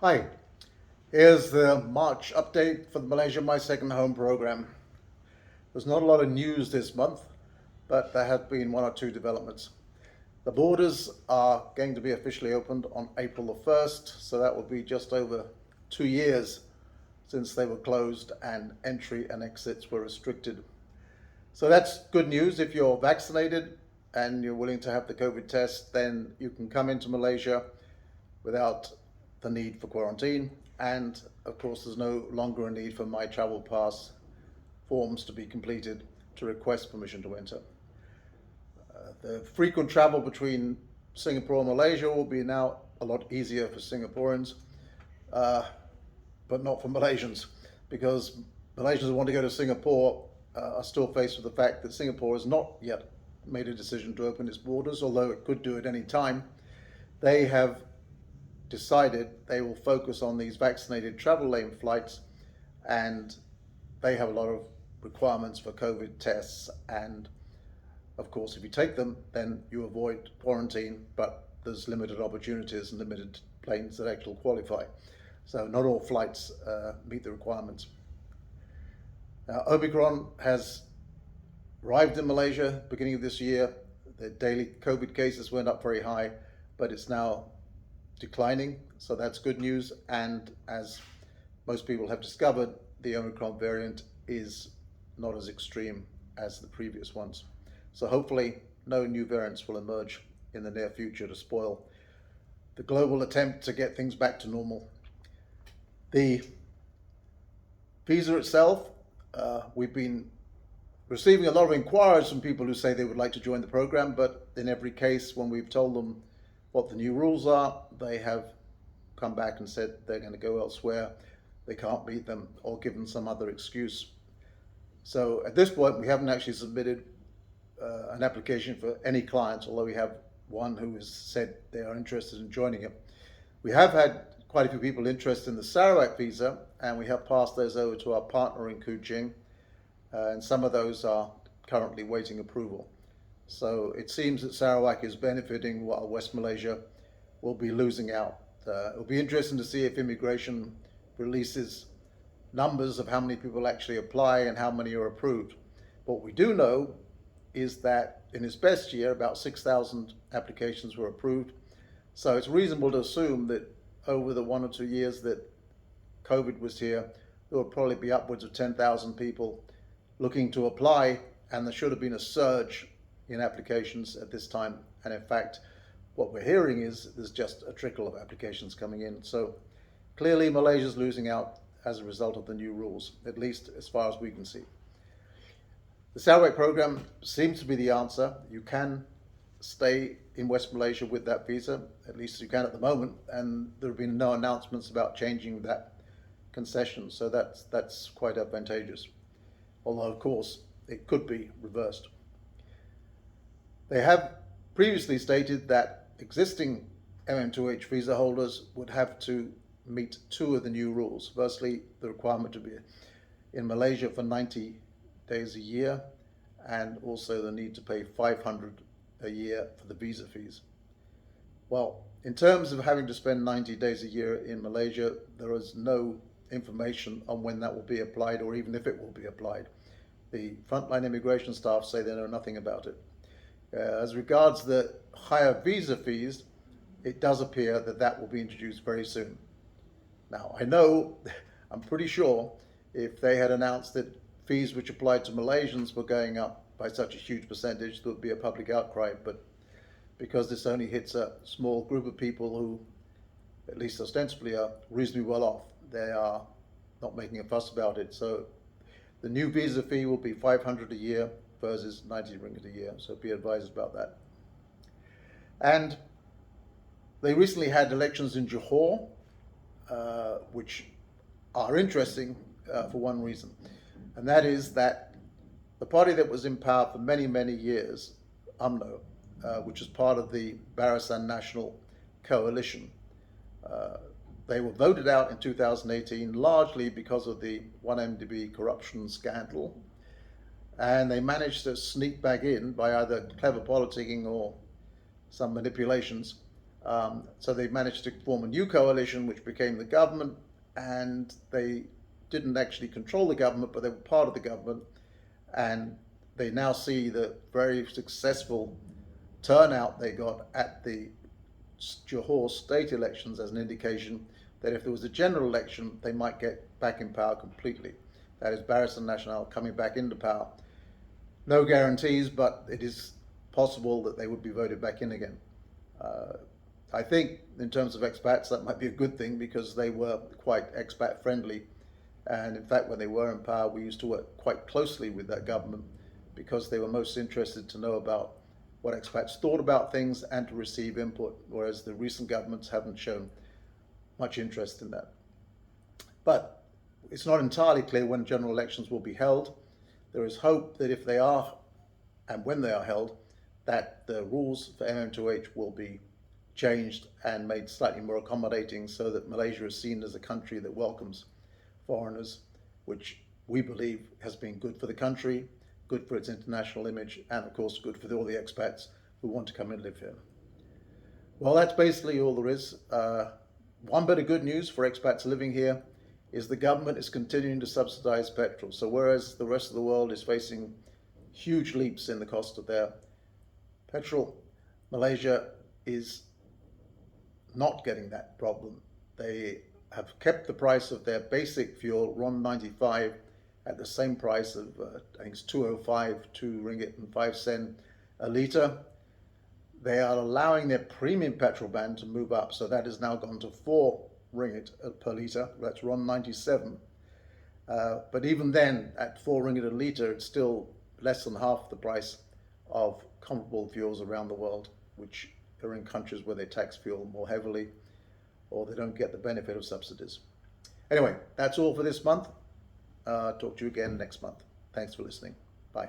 Hi, here's the March update for the Malaysia My Second Home program. There's not a lot of news this month, but there have been one or two developments. The borders are going to be officially opened on April the 1st, so that will be just over 2 years since they were closed and entry and exits were restricted. So that's good news. If you're vaccinated and you're willing to have the COVID test, then you can come into Malaysia without the need for quarantine. And of course, there's no longer a need for My Travel Pass forms to be completed to request permission to enter. The frequent travel between Singapore and Malaysia will be now a lot easier for Singaporeans, but not for Malaysians, because Malaysians who want to go to Singapore are still faced with the fact that Singapore has not yet made a decision to open its borders, although it could do it any time. They have decided they will focus on these vaccinated travel lane flights, and they have a lot of requirements for COVID tests. And of course, if you take them, then you avoid quarantine, but there's limited opportunities and limited planes that actually qualify. So not all flights meet the requirements. Now, Omicron has arrived in Malaysia beginning of this year. The daily COVID cases went up very high, but it's now declining, so that's good news. And as most people have discovered, the Omicron variant is not as extreme as the previous ones. So hopefully no new variants will emerge in the near future to spoil the global attempt to get things back to normal. The visa itself, we've been receiving a lot of inquiries from people who say they would like to join the program, but in every case, when we've told them what the new rules are, they have come back and said they're going to go elsewhere, they can't meet them, or given some other excuse. So at this point, we haven't actually submitted an application for any clients, although we have one who has said they are interested in joining it. We have had quite a few people interested in the Sarawak visa, and we have passed those over to our partner in Kuching, and some of those are currently waiting approval. So it seems that Sarawak is benefiting while West Malaysia will be losing out. It'll be interesting to see if immigration releases numbers of how many people actually apply and how many are approved. What we do know is that in its best year, about 6,000 applications were approved. So it's reasonable to assume that over the 1 or 2 years that COVID was here, there will probably be upwards of 10,000 people looking to apply, and there should have been a surge in applications at this time. And in fact, what we're hearing is there's just a trickle of applications coming in. So clearly Malaysia's losing out as a result of the new rules, at least as far as we can see. The Sarawak program seems to be the answer. You can stay in West Malaysia with that visa, at least you can at the moment, and there have been no announcements about changing that concession, so that's quite advantageous. Although, of course, it could be reversed. They have previously stated that existing MM2H visa holders would have to meet two of the new rules. Firstly, the requirement to be in Malaysia for 90 days a year, and also the need to pay 500 a year for the visa fees. Well, in terms of having to spend 90 days a year in Malaysia, there is no information on when that will be applied, or even if it will be applied. The frontline immigration staff say they know nothing about it. As regards the higher visa fees, it does appear that that will be introduced very soon. Now, I know, I'm pretty sure, if they had announced that fees which applied to Malaysians were going up by such a huge percentage, there would be a public outcry. But because this only hits a small group of people who, at least ostensibly, are reasonably well off, they are not making a fuss about it. So the new visa fee will be 500 a year versus 90 ringgit a year, so be advised about that. And they recently had elections in Johor, which are interesting for one reason, and that is that the party that was in power for many, many years, UMNO, which is part of the Barisan National Coalition, they were voted out in 2018 largely because of the 1MDB corruption scandal, and they managed to sneak back in by either clever politicking or some manipulations So they managed to form a new coalition, which became the government, and they didn't actually control the government, but they were part of the government, and they now see the very successful turnout they got at the Johor state elections as an indication that if there was a general election, they might get back in power completely. That is Barisan Nasional coming back into power. No guarantees, but it is possible that they would be voted back in again. I think in terms of expats, that might be a good thing because they were quite expat friendly. And in fact, when they were in power, we used to work quite closely with that government because they were most interested to know about what expats thought about things and to receive input, whereas the recent governments haven't shown much interest in that. But it's not entirely clear when general elections will be held. There is hope that if they are, and when they are held, that the rules for MM2H will be changed and made slightly more accommodating so that Malaysia is seen as a country that welcomes foreigners, which we believe has been good for the country, good for its international image, and of course good for all the expats who want to come and live here. Well, that's basically all there is. One bit of good news for expats living here is the government is continuing to subsidize petrol. So whereas the rest of the world is facing huge leaps in the cost of their petrol, Malaysia is not getting that problem. They have kept the price of their basic fuel, RON95, at the same price of, I think it's 205, 2 ringgit and 5 sen a litre. They are allowing their premium petrol brand to move up, so that has now gone to 4 ringgit per litre. That's RON97. But even then, at 4 ringgit a litre, it's still less than half the price of comparable fuels around the world, which are in countries where they tax fuel more heavily or they don't get the benefit of subsidies. Anyway, that's all for this month. Talk to you again next month. Thanks for listening. Bye.